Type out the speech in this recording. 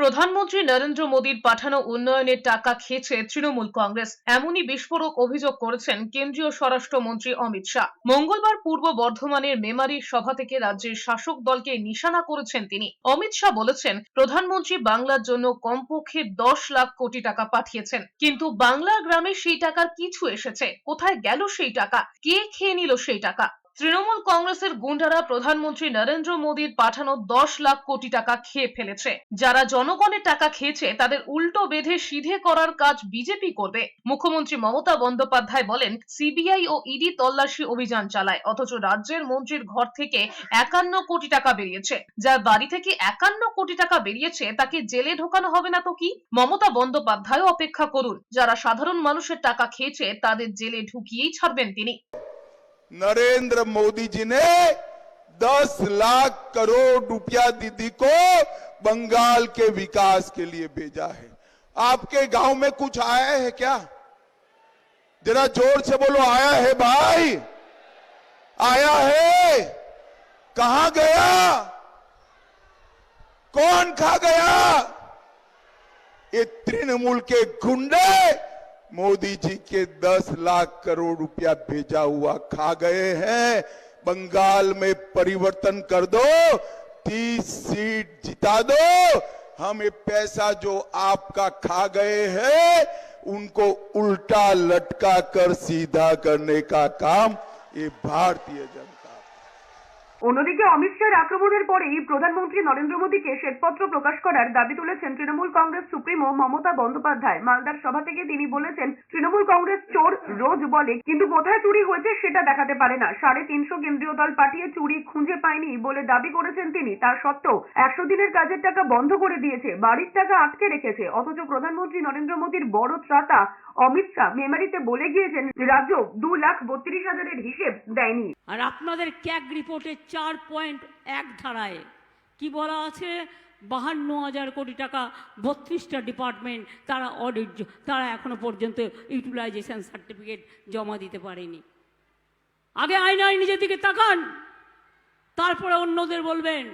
প্রধানমন্ত্রী নরেন্দ্র মোদীর পাঠানো উন্নয়নের টাকা খেয়েছে তৃণমূল কংগ্রেস, এমনই বিস্ফোরক অভিযোগ করেছেন কেন্দ্রীয় স্বরাষ্ট্রমন্ত্রী অমিত শাহ। মঙ্গলবার পূর্ব বর্ধমানের মেমারির সভা থেকে রাজ্যের শাসক দলকে নিশানা করেছেন তিনি। অমিত শাহ বলেছেন, প্রধানমন্ত্রী বাংলার জন্য কমপক্ষে 10 লাখ কোটি টাকা পাঠিয়েছেন, কিন্তু বাংলার গ্রামে সেই টাকার কিছু এসেছে, কোথায় গেল সেই টাকা, কে খেয়ে নিল সেই টাকা? তৃণমূল কংগ্রেসের গুন্ডারা প্রধানমন্ত্রী নরেন্দ্র মোদীর পাঠানো 10 লাখ কোটি টাকা খেয়ে ফেলেছে। যারা জনগণের টাকা খেয়েছে তাদের উল্টো বেঁধে সিধে করার কাজ বিজেপি করবে। মুখ্যমন্ত্রী মমতা বন্দ্যোপাধ্যায় বলেন, সিবিআই ও ইডি তল্লাশি অভিযান চালায়, অথচ রাজ্যের মন্ত্রীর ঘর থেকে 51 কোটি টাকা বেরিয়েছে। যার বাড়ি থেকে 51 কোটি টাকা বেরিয়েছে তাকে জেলে ঢোকানো হবে না তো কি? মমতা বন্দ্যোপাধ্যায় অপেক্ষা করুন, যারা সাধারণ মানুষের টাকা খেয়েছে তাদের জেলে ঢুকিয়েই ছাড়বেন তিনি। नरेंद्र मोदी जी ने 10 लाख करोड़ रुपया दीदी को बंगाल के विकास के लिए भेजा है। आपके गांव में कुछ आया है क्या? जरा जोर से बोलो, आया है भाई? आया है? कहां गया? कौन खा गया? ये तृणमूल के गुंडे मोदी जी के 10 लाख करोड़ रुपया भेजा हुआ खा गए हैं। बंगाल में परिवर्तन कर दो, 30 सीट जिता दो। हम ये पैसा जो आपका खा गए हैं उनको उल्टा लटका कर सीधा करने का काम ये भारतीय जनता। অন্যদিকে অমিত শাহর আক্রমণের পরেই প্রধানমন্ত্রী নরেন্দ্র মোদীকে শ্বেতপত্র প্রকাশ করার দাবি তুলেছেন তৃণমূল কংগ্রেস সুপ্রিমো মমতা বন্দ্যোপাধ্যায়। মালদার সভা থেকে তিনি বলেছেন, তৃণমূল কংগ্রেস চোর রোজ বলে, কিন্তু কোথায় চুরি হয়েছে সেটা দেখাতে পারে না। 350 কেন্দ্রীয় দল পাঠিয়ে চুরি খুঁজে পায়নি বলে দাবি করেছেন তিনি। তার সত্ত্বেও 100 দিনের কাজের টাকা বন্ধ করে দিয়েছে, বাড়ির টাকা আটকে রেখেছে। অথচ প্রধানমন্ত্রী নরেন্দ্র মোদীর বড় ত্রাতা অমিত শাহ মেমারিতে বলে গিয়েছেন রাজ্য 2,32,000-এর হিসেব দেয়নি। আর আপনাদের ক্যাগ রিপোর্টে 4.1 ধারায় কি বলা আছে? 52,000 কোটি টাকা 32টা ডিপার্টমেন্ট তারা অডিট, তারা এখনো পর্যন্ত ইউটিলাইজেশন সার্টিফিকেট জমা দিতে পারেনি। আগে আয়নায় নিজের দিকে তাকান, তারপরে অন্যদের বলবেন।